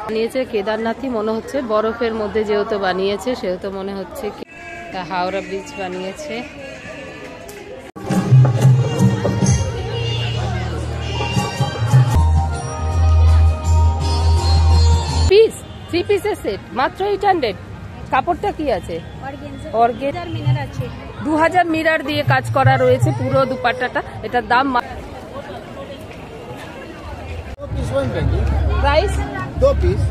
বানিয়েছে কেদারনাথই মনে হচ্ছে, বরফের মধ্যে যেহেতু বানিয়েছে সেহেতু মনে হচ্ছে হাওড়া ব্রিজ বানিয়েছে। পিস 3 পিসের সেট মাত্র 800। কাপড়টা কি আছে? অর্গেঞ্জার মিনার আছে, 2000 মিরার দিয়ে কাজ করা রয়েছে পুরো দুপাট্টাটা। এটার দাম প্রাইস 2 পিস।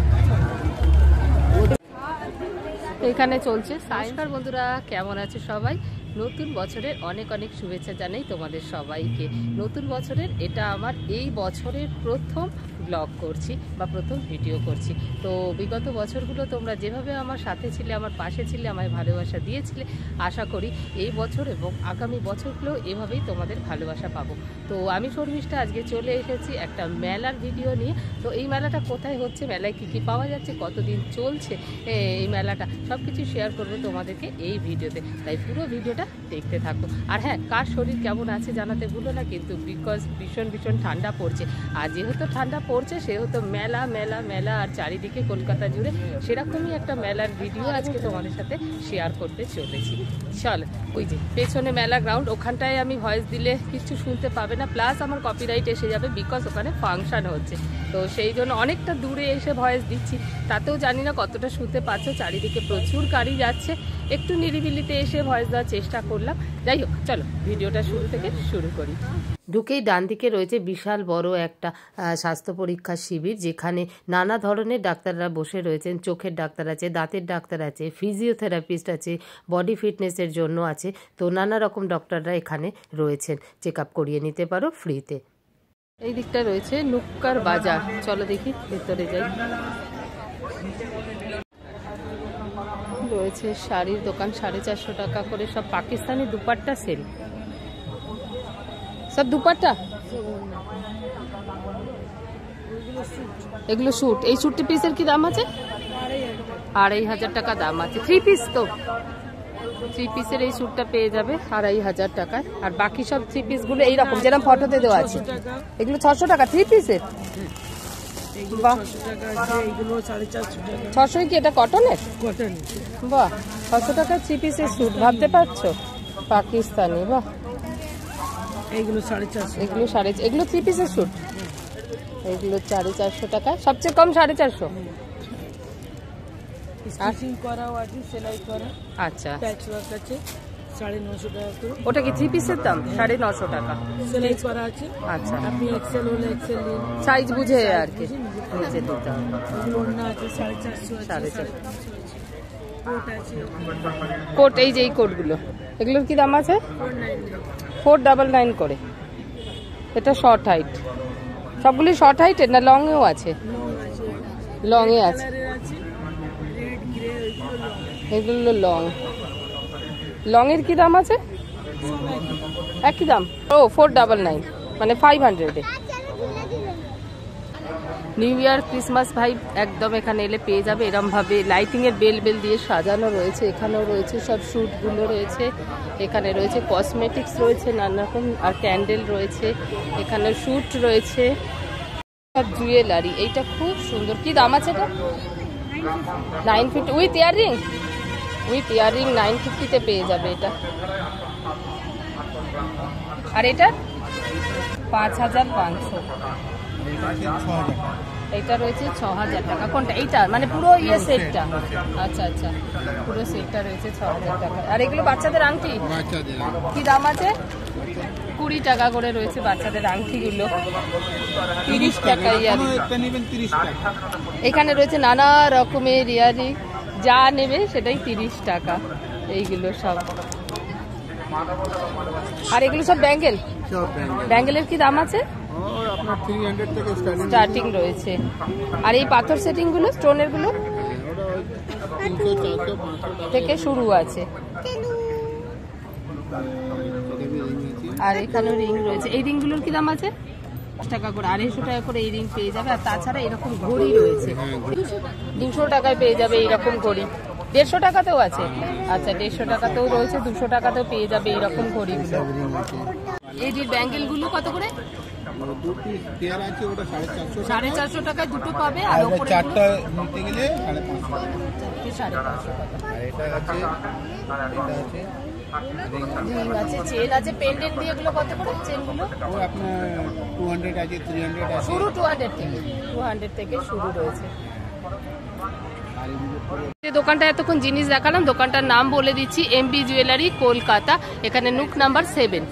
এখানে চলছে। নমস্কার বন্ধুরা, কেমন আছে সবাই? নতুন বছরের অনেক অনেক শুভেচ্ছা জানাই তোমাদের সবাইকে। নতুন বছরের এটা আমার এই বছরের প্রথম ব্লগ করছি বা প্রথম ভিডিও করছি। তো বিগত বছরগুলো তোমরা যেভাবে আমার সাথে ছিলে, আমার পাশে ছিলে, আমায় ভালোবাসা দিয়েছিলে, আশা করি এই বছর এবং আগামী বছরগুলোও এভাবেই তোমাদের ভালোবাসা পাবো। তো আমি শর্মিষ্ঠা আজকে চলে এসেছি একটা মেলার ভিডিও নিয়ে। তো এই মেলাটা কোথায় হচ্ছে, মেলায় কী কী পাওয়া যাচ্ছে, কতদিন চলছে এই মেলাটা, সব কিছু শেয়ার করবো তোমাদেরকে এই ভিডিওতে। তাই পুরো ভিডিওটা দেখতে থাকো। আর হ্যাঁ, কার শরীর কেমন আছে জানাতে ভুলো না কিন্তু, বিকজ ভীষণ ভীষণ ঠান্ডা পড়ছে। আর যেহেতু ঠান্ডা পড়ছে সেহেতু মেলা মেলা মেলা আর চারিদিকে কলকাতা জুড়ে সেরকমই একটা মেলার ভিডিও আজকে তোমাদের সাথে শেয়ার করতে চলেছি। চল, ওই যে পেছনে মেলা গ্রাউন্ড, ওখানটায় আমি ভয়েস দিলে কিছু শুনতে পাবে না, প্লাস আমার কপিরাইট এসে যাবে, বিকজ ওখানে ফাংশন হচ্ছে। তো সেই জন্য অনেকটা দূরে এসে ভয়েস দিচ্ছি, তাতেও জানি না কতটা শুনতে পাচ্ছ। চারিদিকে প্রচুর গাড়ি যাচ্ছে, একটু নিরিবিলিতে এসে ভয়েস দেওয়ার চেষ্টা করলাম। যাই হোক, চলো ভিডিওটা শুরু থেকে শুরু করি। ঢুকেই ডান দিকে রয়েছে বিশাল বড় একটা স্বাস্থ্য পরীক্ষার শিবির, যেখানে নানা ধরনের ডাক্তাররা বসে রয়েছেন। চোখের ডাক্তার আছে, দাঁতের ডাক্তার আছে, ফিজিওথেরাপিস্ট আছে, বডি ফিটনেসের জন্য আছে। তো নানা রকম ডক্টররা এখানে রয়েছেন, চেক আপ করিয়ে নিতে পারো ফ্রিতে। এই দিকটা রয়েছে নুক্কার বাজার, চলো দেখি ভেতরে যাই। রয়েছে শাড়ির দোকান, 450 টাকা করে সব পাকিস্তানি দুপাট্টা সেল, সব দুপাট্টা, এগুলো স্যুট। এই স্যুটটি পিসের কি দাম আছে? 2500 টাকা দাম আছে। 3 পিস, তো 3 পিসের এই স্যুটটা পেয়ে যাবে 2500 টাকায়। আর বাকি সব 3 পিসগুলো এইরকম যেরকম ফটোতে দেওয়া আছে, এগুলো 600 টাকা 3 পিসের। বাহ, 600 কি? এটা কটনের? বাহ, 600 টাকা 3 পিসের স্যুট, ভাবতে পারছো? পাকিস্তানি। বাহ, এগুলো 450, এগুলো 450, এগুলো 3 পিসের স্যুট, এগুলো 450 টাকা, সবচেয়ে কম 450। আচ্ছা, ওটা কি 3 পিসের দাম? 950 টাকা আচ্ছা, সাইজ বুঝে আর কি নিচে দিতে হবে। কোট, এই যে এই কোটগুলো, এগুলোর কি দাম আছে? 499 করে। এটা শর্ট হাইট, সবগুলি শর্ট হাইটের না লংয়েও আছে? লংয়ে আছে, এগুলো লং। লংয়ের কি দাম আছে? একই দাম। ও 499, মানে 500-এ। নিউ ইয়ার ক্রিসমাস ভাইব একদম এখানে এলে পেয়ে যাবে। এরম ভাবে লাইটিং এর বেল বেল দিয়ে সাজানো রয়েছে। এখানেও রয়েছে সব স্যুটগুলো রয়েছে, এখানে রয়েছে কসমেটিক্স রয়েছে নানা রকম, আর ক্যান্ডেল রয়েছে, এখানে স্যুট রয়েছে, সব জুয়েলারি। এইটা খুব সুন্দর, কি দাম আছে এটা? 950 উইথ ইয়াররিং, উইথ ইয়াররিং 950-তে পেয়ে যাবে এটা। আর এটা 5500, এটা রয়েছে 6000 টাকা। কোনটা? এইটা মানে পুরো ইয়ে সেটটা? আচ্ছা আচ্ছা, পুরো সেটটা রয়েছে 6000 টাকা। আর এগুলো বাচ্চাদের আংটি, কি দাম আছে? 20 টাকা করে রয়েছে বাচ্চাদের আংটিগুলো, 30 টাকা ইয়ারিং। এখানে রয়েছে নানা রকমের ইয়ারিং, যা নেবে সেটাই 30 টাকা এইগুলো সব। আর এগুলো সব ব্যাঙ্গেল, ব্যাঙ্গেলের কি দাম আছে? আপনার 300 থেকে স্টার্টিং রয়েছে। আর এই পাথর সেটিং গুলো, স্টোনের গুলো থেকে শুরু আছে। আর এখানেও রিং রয়েছে, এই রিং গুলোর কি দাম আছে? 50 টাকা করে, 250 টাকা করে এই রিং পেয়ে যাবে। আর তাছাড়া এরকম ঘড়ি রয়েছে, 200 টাকায় পেয়ে যাবে এইরকম ঘড়ি। 150 টাকাতেও আছে, আচ্ছা 150 টাকাতেও রয়েছে, 200 টাকাতেও পেয়ে যাবে এইরকম ঘড়িগুলো। এই ব্যাঙ্গেল গুলো কত করে? দু পিস পেয়ার আছে, ওটা 450 450 টাকায় দুটো পাবে। আর আর উপরে চারটা নিতে গেলে 550 550 টাকা। আর এটা আছে রিং আছে, চেন আছে, পেন্ডেন্ট দিয়ে এগুলো কত করে চেনগুলো? ও আপনার 200 আছে, 300 আছে, শুরু 200 থেকে শুরু রয়েছে। আর যে দোকানটা এতক্ষণ জিনিস দেখালাম, দোকানটার নাম বলে দিচ্ছি, এমবি জুয়েলারি কলকাতা। এখানে নুক নাম্বার 7।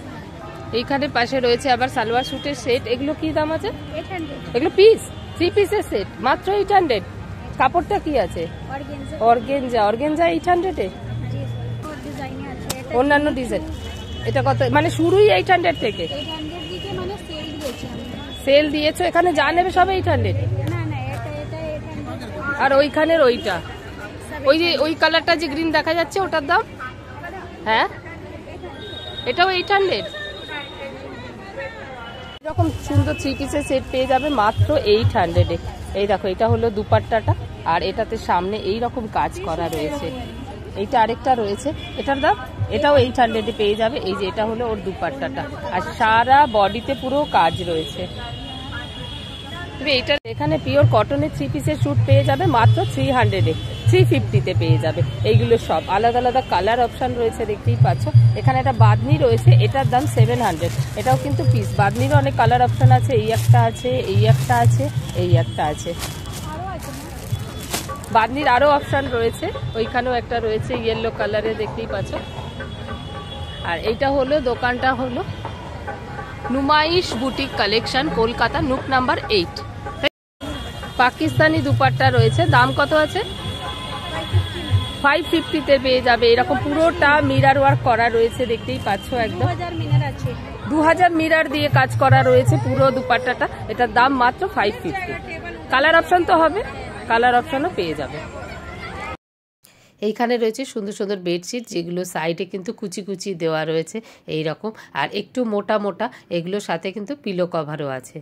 এইখানে পাশে রয়েছে আবার সালোয়ার স্যুটের সেট। এগুলো কি দাম আছে? 800 এগুলো পিস, 3 পিসের সেট, মাত্র 800। কাপড়টা কি আছে? অর্গানজা। অর্গেনজা 800 এ। জি और डिजाइन আছে এটা অন্যান্য ডিজাইন এটা কত? মানে শুরুই 800 থেকে? 800 দিকে মানে সেল দিয়েছি আমি। সেল দিয়েছো, এখানে যা নেবে সব 800। না না এটা 800 আর ওইখানের ওইটা, ওই যে ওই কালারটা যে গ্রিন দেখা যাচ্ছে ওটার দাম? হ্যাঁ, এটাও 800। এরকম সুন্দর 3 পিসের সেট পেয়ে যাবে মাত্র 800 এ। এই দেখো, এটা হলো দুপাট্টাটা, আর এটাতে সামনে এই রকম কাজ করা রয়েছে। এইটা আরেকটা রয়েছে, এটার দাম এটাও 800 এ পেয়ে যাবে। এই যে এটা হলো ওর দুপাট্টাটা, আর সারা বডিতে পুরো কাজ রয়েছে। তবে এটা এখানে পিওর কটনের 3 পিসের স্যুট পেয়ে যাবে মাত্র 300 এ, 350 তে পেয়ে যাবে। এইগুলো সব আলাদা আলাদা কালার অপশন রয়েছে, দেখতেই পাচ্ছ। এখানে একটা বাদনি রয়েছে, এটার দাম 700। এটাও কিন্তু পিস। বাদনিরও অনেক কালার অপশন আছে, এই একটা আছে, এই একটা আছে, এই একটা আছে। আরো আছে না? বাদনির আরো অপশন রয়েছে, ওইখানেও একটা রয়েছে ইয়েলো কালারে, দেখতেই পাচ্ছ। আর এইটা হলো দোকানটা হলো Numaish boutique collection Kolkata, nook number 8। Pakistani dupatta রয়েছে, দাম কত আছে? 550 তে পেয়ে যাবে। এরকম পুরোটা মিরার ওয়ার্ক করা রয়েছে, দেখতেই পাচ্ছ একদম। 2000 মিনার আছে। 2000 মিরার দিয়ে কাজ করা রয়েছে পুরো দুপাট্টাটা। এটার দাম মাত্র 550। কালার অপশন তো হবে, কালার অপশনও পেয়ে যাবে। এইখানে রয়েছে সুন্দর সুন্দর বেডশিট, যেগুলো সাইডে কিন্তু কুচি কুচি দেওয়া রয়েছে এই রকম, আর একটু মোটা মোটা। এগুলোর সাথে কিন্তু পিলো কভারও আছে।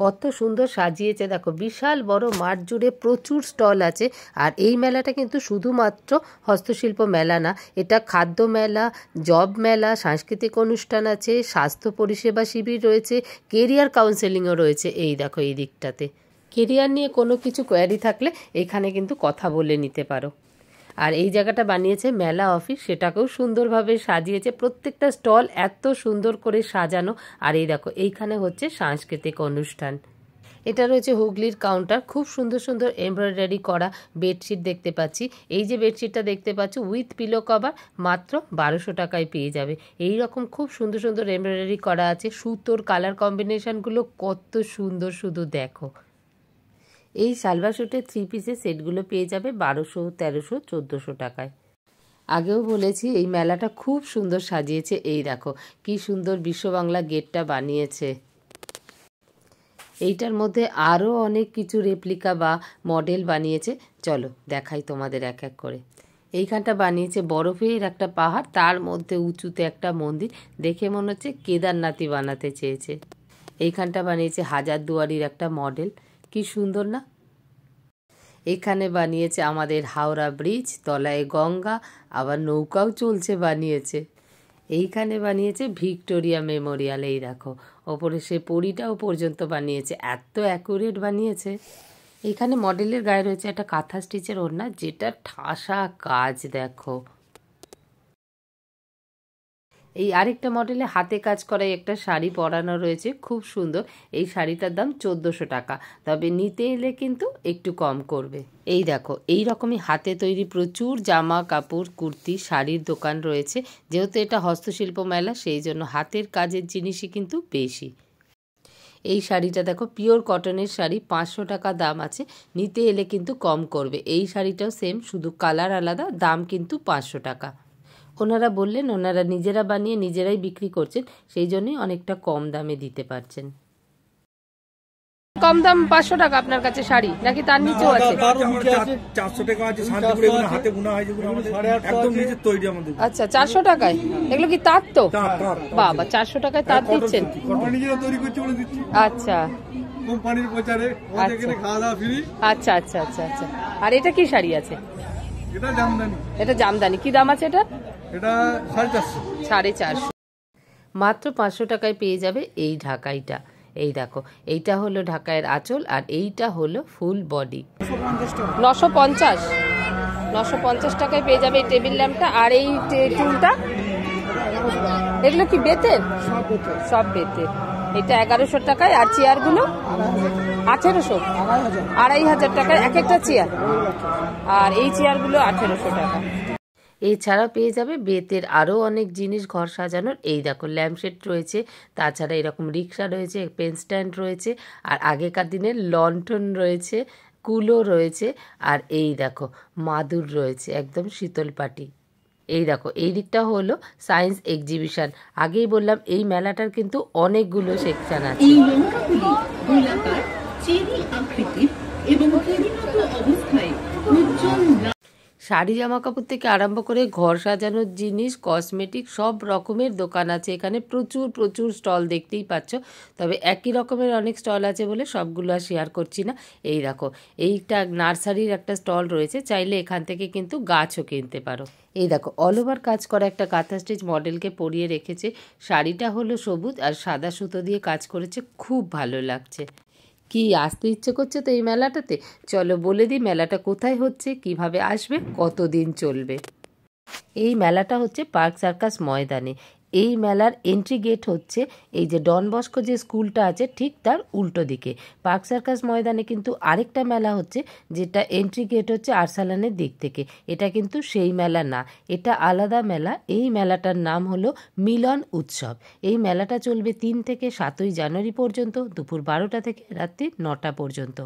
কত সুন্দর সাজিয়েছে দেখো, বিশাল বড় মাঠ জুড়ে প্রচুর স্টল আছে। আর এই মেলাটা কিন্তু শুধুমাত্র হস্তশিল্প মেলা না, এটা খাদ্য মেলা, জব মেলা, সাংস্কৃতিক অনুষ্ঠান আছে, স্বাস্থ্য পরিষেবা শিবির রয়েছে, কেরিয়ার কাউন্সেলিংও রয়েছে। এই দেখো এই দিকটাতে কেরিয়ার নিয়ে কোনো কিছু কোয়ারি থাকলে এখানে কিন্তু কথা বলে নিতে পারো। আর এই জায়গাটা বানিয়েছে মেলা অফিস, সেটাকেও সুন্দরভাবে সাজিয়েছে। প্রত্যেকটা স্টল এত সুন্দর করে সাজানো। আর এই দেখো, এইখানে হচ্ছে সাংস্কৃতিক অনুষ্ঠান। এটা রয়েছে হুগলির কাউন্টার, খুব সুন্দর সুন্দর এমব্রয়ডারি করা বেডশিট দেখতে পাচ্ছি। এই যে বেডশিটটা দেখতে পাচ্ছ উইথ পিলো কভার, মাত্র 1200 টাকায় পেয়ে যাবে। এই রকম খুব সুন্দর সুন্দর এমব্রয়ডারি করা আছে। সুতোর কালার কম্বিনেশনগুলো কত সুন্দর, শুধু দেখো। এই সালভার স্যুটের 3 পিসের সেটগুলো পেয়ে যাবে 1200, 1300, 1400 টাকায়। আগেও বলেছি এই মেলাটা খুব সুন্দর সাজিয়েছে। এই দেখো কি সুন্দর বিশ্ব বাংলা গেটটা বানিয়েছে। এইটার মধ্যে আরও অনেক কিছু রেপ্লিকা বা মডেল বানিয়েছে, চলো দেখাই তোমাদের এক এক করে। এইখানটা বানিয়েছে বরফের একটা পাহাড়, তার মধ্যে উঁচুতে একটা মন্দির, দেখে মনে হচ্ছে কেদারনাথই বানাতে চেয়েছে। এইখানটা বানিয়েছে হাজারদুয়ারির একটা মডেল, কি সুন্দর না। এখানে বানিয়েছে আমাদের হাওড়া ব্রিজ, তলায় গঙ্গা, আবার নৌকাও চলছে বানিয়েছে। এইখানে বানিয়েছে ভিক্টোরিয়া মেমোরিয়াল, এই দেখো ওপরে সে পরীটাও পর্যন্ত বানিয়েছে, এত অ্যাকুরেট বানিয়েছে। এইখানে মডেলের গায়ে রয়েছে একটা কাঁথা স্টিচের ওড়না, যেটা ঠাসা কাজ দেখো। এই আরেকটা মডেলে হাতে কাজ করা একটা শাড়ি পরানো রয়েছে, খুব সুন্দর। এই শাড়িটার দাম 1400 টাকা, তবে নিতে এলে কিন্তু একটু কম করবে। এই দেখো এই রকমই হাতে তৈরি প্রচুর জামা কাপড়, কুর্তি, শাড়ির দোকান রয়েছে। যেহেতু এটা হস্তশিল্প মেলা, সেই জন্য হাতের কাজের জিনিসই কিন্তু বেশি। এই শাড়িটা দেখো পিওর কটনের শাড়ি, 500 টাকা দাম আছে, নিতে এলে কিন্তু কম করবে। এই শাড়িটাও সেম, শুধু কালার আলাদা, দাম কিন্তু 500 টাকা। ওনারা বললেন ওনারা নিজেরা বানিয়ে নিজেরাই বিক্রি করছেন, সেই জন্যই অনেকটা কম দামে দিতে পারছেন। কম দাম 500 টাকা আপনার কাছে শাড়ি, নাকি তার নিচেও আছে? 400 টাকা আছে, শান্তিপুরে এগুলো হাতে বোনা হয়, যেগুলো আমাদের একদম নিজের তৈরি আমাদের। আচ্ছা 400 টাকায় এগুলো কি তাঁত? তো বাবা 400 টাকায় তাঁত দিচ্ছেন? নিজেরা তৈরি করছি বলে দিচ্ছি। আচ্ছা কোম্পানির প্রচারে আমাদের এখানে খাওয়া দাওয়া ফ্রি। আচ্ছা আচ্ছা আচ্ছা আচ্ছা। আর এটা কি শাড়ি আছে? এটা জামদানি। এটা জামদানি, কি দাম আছে এটা? এটা 450। 450। মাত্র 500 টাকায় পেয়ে যাবে এই ঢাকাইটা। এই দেখো, এইটা হলো ঢাকাইয়ের আঁচল আর এইটা হলো ফুল বডি। 950 টাকায় পেয়ে যাবে এই টেবিল ল্যাম্পটা। আর এই টুলটা, এগুলো কি বেতের? সব বেতের। এটা 1100 টাকায়। আর চেয়ারগুলো 1800, 2500 টাকায় এক একটা চেয়ার। আর এই চেয়ারগুলো 1800 টাকা। এছাড়া পেয়ে যাবে বেতের আরও অনেক জিনিস ঘর সাজানোর। এই দেখো, ল্যাম্পশেড রয়েছে, তাছাড়া এরকম রিক্সা রয়েছে, পেন স্ট্যান্ড রয়েছে, আর আগেকার দিনের লণ্ঠন রয়েছে, কুলো রয়েছে, আর এই দেখো মাদুর রয়েছে, একদম শীতল পাটি। এই দেখো, এই দিকটা হলো সায়েন্স এক্সিবিশন। আগেই বললাম এই মেলাটার কিন্তু অনেকগুলো সেকশন আছে। এই লঙ্কাগুলি গোলাকার, চেরি আকৃতির এবং পরিণত অবস্থায় উজ্জ্বল শাড়ি জামা কাপড় থেকে আরম্ভ করে ঘর সাজানোর জিনিস, কসমেটিক, সব রকমের দোকান আছে এখানে। প্রচুর প্রচুর স্টল দেখতেই পাচ্ছ। তবে একই রকমের অনেক স্টল আছে বলে সবগুলো আর শেয়ার করছি না। এই দেখো, এইটা নার্সারির একটা স্টল রয়েছে, চাইলে এখান থেকে কিন্তু গাছও কিনতে পারো। এই দেখো, অল ওভার কাজ করা একটা কাঁথা স্টিচ মডেলকে পরিয়ে রেখেছে। শাড়িটা হলো সবুজ আর সাদা সুতো দিয়ে কাজ করেছে, খুব ভালো লাগছে। কি আসতে ইচ্ছে করছে তো এই মেলাটাতে? চলো বলে দিই মেলাটা কোথায় হচ্ছে, কিভাবে আসবে, কতদিন চলবে। এই মেলাটা হচ্ছে পার্ক সার্কাস ময়দানে। এই মেলার এন্ট্রি গেট হচ্ছে এই যে ডন বস্কো যে স্কুলটা আছে ঠিক তার উল্টো দিকে। পার্ক সার্কাস ময়দানে কিন্তু আরেকটা মেলা হচ্ছে, যেটা এন্ট্রি গেট হচ্ছে আরসালানের দিক থেকে। এটা কিন্তু সেই মেলা না, এটা আলাদা মেলা। এই মেলাটার নাম হলো মিলন উৎসব। এই মেলাটা চলবে 3 থেকে 7ই জানুয়ারি পর্যন্ত, দুপুর 12টা থেকে রাত্রি 9টা পর্যন্ত।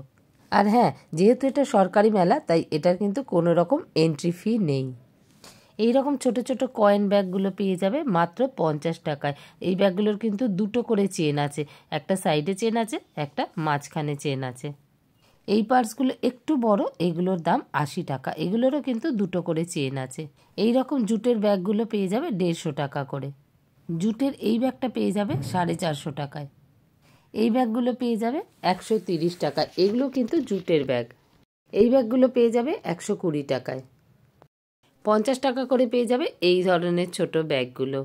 আর হ্যাঁ, যেহেতু এটা সরকারি মেলা, তাই এটার কিন্তু কোনো রকম এন্ট্রি ফি নেই। এই রকম ছোট ছোট কয়েন ব্যাগগুলো পেয়ে যাবে মাত্র 50 টাকায়। এই ব্যাগগুলোর কিন্তু দুটো করে চেন আছে, একটা সাইডে চেন আছে, একটা মাঝখানে চেন আছে। এই পার্সগুলো একটু বড়, এগুলোর দাম 80 টাকা। এগুলোরও কিন্তু দুটো করে চেন আছে। এই রকম জুটের ব্যাগগুলো পেয়ে যাবে 150 টাকা করে। জুটের এই ব্যাগটা পেয়ে যাবে 450 টাকায়। এই ব্যাগগুলো পেয়ে যাবে 130 টাকা। এগুলো কিন্তু জুটের ব্যাগ। এই ব্যাগগুলো পেয়ে যাবে 120 টাকায়। 50 টাকা করে পেয়ে যাবে এই ধরনের ছোট ব্যাগগুলো।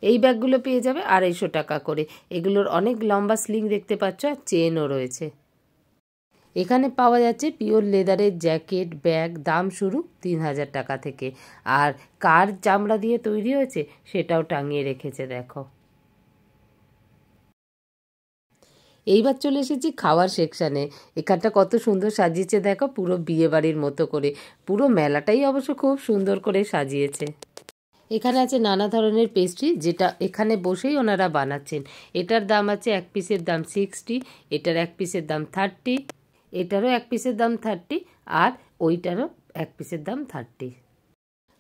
এই ব্যাগগুলো পেয়ে যাবে 250 টাকা করে। এগুলোর অনেক লম্বা স্লিং দেখতে পাচ্ছ, আর চেনও রয়েছে। এখানে পাওয়া যাচ্ছে পিওর লেদারের জ্যাকেট, ব্যাগ, দাম শুরু 3000 টাকা থেকে। আর কার চামড়া দিয়ে তৈরি হয়েছে সেটাও টাঙিয়ে রেখেছে দেখো। এইবার চলে এসেছি খাওয়ার সেকশানে। এখানটা কত সুন্দর সাজিয়েছে দেখো, পুরো বিয়ে বাড়ির মতো করে। পুরো মেলাটাই অবশ্য খুব সুন্দর করে সাজিয়েছে। এখানে আছে নানা ধরনের পেস্ট্রি, যেটা এখানে বসেই ওনারা বানাচ্ছেন। এটার দাম আছে এক পিসের দাম 60, এটার এক পিসের দাম 30, এটারও এক পিসের দাম 30, আর ওইটারও এক পিসের দাম 30।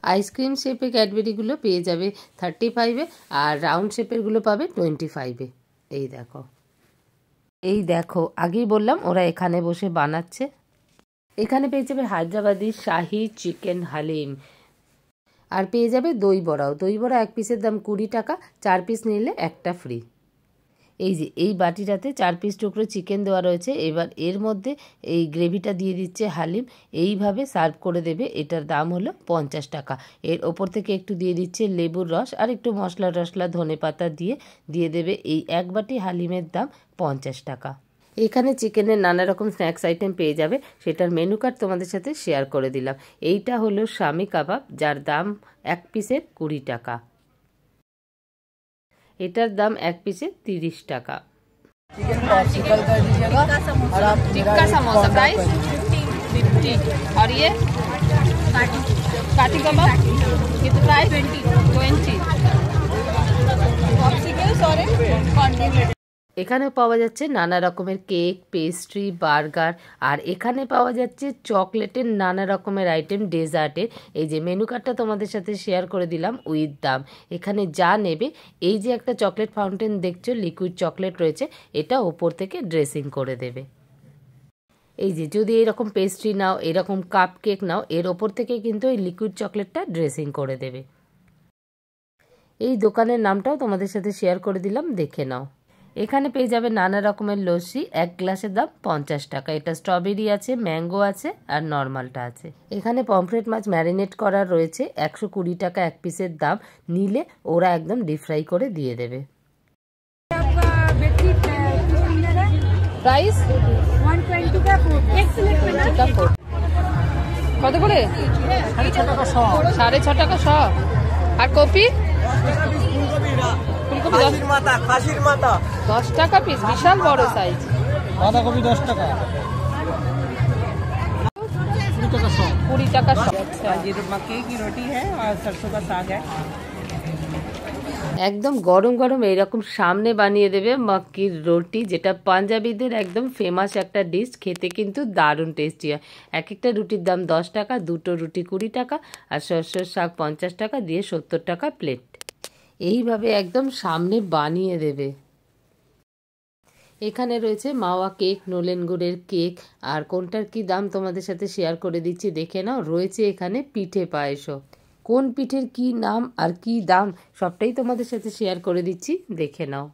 আইসক্রিম শেপে ক্যাডবেরিগুলো পেয়ে যাবে 35-এ, আর রাউন্ড শেপেরগুলো পাবে 25-এ। এই দেখো, এই দেখো, আগেই বললাম ওরা এখানে বসে বানাচ্ছে। এখানে পেয়ে যাবে হায়দ্রাবাদি শাহি চিকেন হালিম, আর পেয়ে যাবে দই বড়াও। দই বড়া এক পিসের দাম 20 টাকা, 4 পিস নিলে একটা ফ্রি। এই যে এই বাটিটাতে 4 পিস টুকরো চিকেন দেওয়া রয়েছে। এবার এর মধ্যে এই গ্রেভিটা দিয়ে দিচ্ছে হালিম, এইভাবে সার্ভ করে দেবে। এটার দাম হলো 50 টাকা। এর ওপর থেকে একটু দিয়ে দিচ্ছে লেবুর রস, আর একটু মশলা টশলা ধনে পাতা দিয়ে দেবে। এই এক বাটি হালিমের দাম 50 টাকা। এখানে চিকেনের নানা রকম স্ন্যাক্স আইটেম পেয়ে যাবে, সেটার মেনু কার্ড তোমাদের সাথে শেয়ার করে দিলাম। এইটা হলো শামি কাবাব, যার দাম এক পিসের 20 টাকা। এটার দাম এক পিসে 30 টাকা। टिक्का समोसा प्राइस 50, और ये काटी कबाब कितना प्राइस 20। এখানে পাওয়া যাচ্ছে নানা রকমের কেক, পেস্ট্রি, বার্গার, আর এখানে পাওয়া যাচ্ছে চকলেটের নানা রকমের আইটেম, ডেজার্টের। এই যে মেনু কার্ডটা তোমাদের সাথে শেয়ার করে দিলাম উইথ দাম। এখানে যা নেবে, এই যে একটা চকলেট ফাউন্টেন দেখছো, লিকুইড চকলেট রয়েছে, এটা ওপর থেকে ড্রেসিং করে দেবে। এই যে যদি এরকম পেস্ট্রি নাও, এরকম কাপ কেক নাও, এর ওপর থেকে কিন্তু এই লিকুইড চকলেটটা ড্রেসিং করে দেবে। এই দোকানের নামটাও তোমাদের সাথে শেয়ার করে দিলাম, দেখে নাও। এখানে পেয়ে যাবে নানা রকমের লস্যি, এক গ্লাসের দাম 50 টাকা। এটা স্ট্রবেরি আছে, ম্যাঙ্গো আছে, আর নর্মালটা আছে। এখানে পমফ্রেট মাছ ম্যারিনেট করা রয়েছে, 120 টাকা এক পিসের দাম। নিলে ওরা একদম ডিপ ফ্রাই করে দিয়ে দেবে। प्राइस 120 का फूड एक प्लेट में ना का फोर কত করে 6.5 টাকা শ আর কপি ফুলকপি খাসির মাথা 10 টাকা পিস বিশাল বড় সাইজ বাঁধাকপি 10 টাকা 20 টাকা শ ये मक्के की रोटी है और सरसों का साग है। একদম গরম গরম এইরকম সামনে বানিয়ে দেবে মাক্কির রুটি, যেটা পাঞ্জাবিদের একদম ফেমাস একটা ডিশ। খেতে কিন্তু দারুণ টেস্টি হয়। এক একটা রুটির দাম 10 টাকা, দুটো রুটি 20 টাকা, আর সরষের শাক 50 টাকা দিয়ে 70 টাকা প্লেট। এইভাবে একদম সামনে বানিয়ে দেবে। এখানে রয়েছে মাওয়া কেক, নোলেন গুড়ের কেক, আর কোনটার কি দাম তোমাদের সাথে শেয়ার করে দিচ্ছি, দেখে নাও। রয়েছে এখানে পিঠে পায়েসও। কোন পিঠের কি নাম আর কি দাম সবটাই তোমাদের সাথে শেয়ার করে দিচ্ছি, দেখে নাও।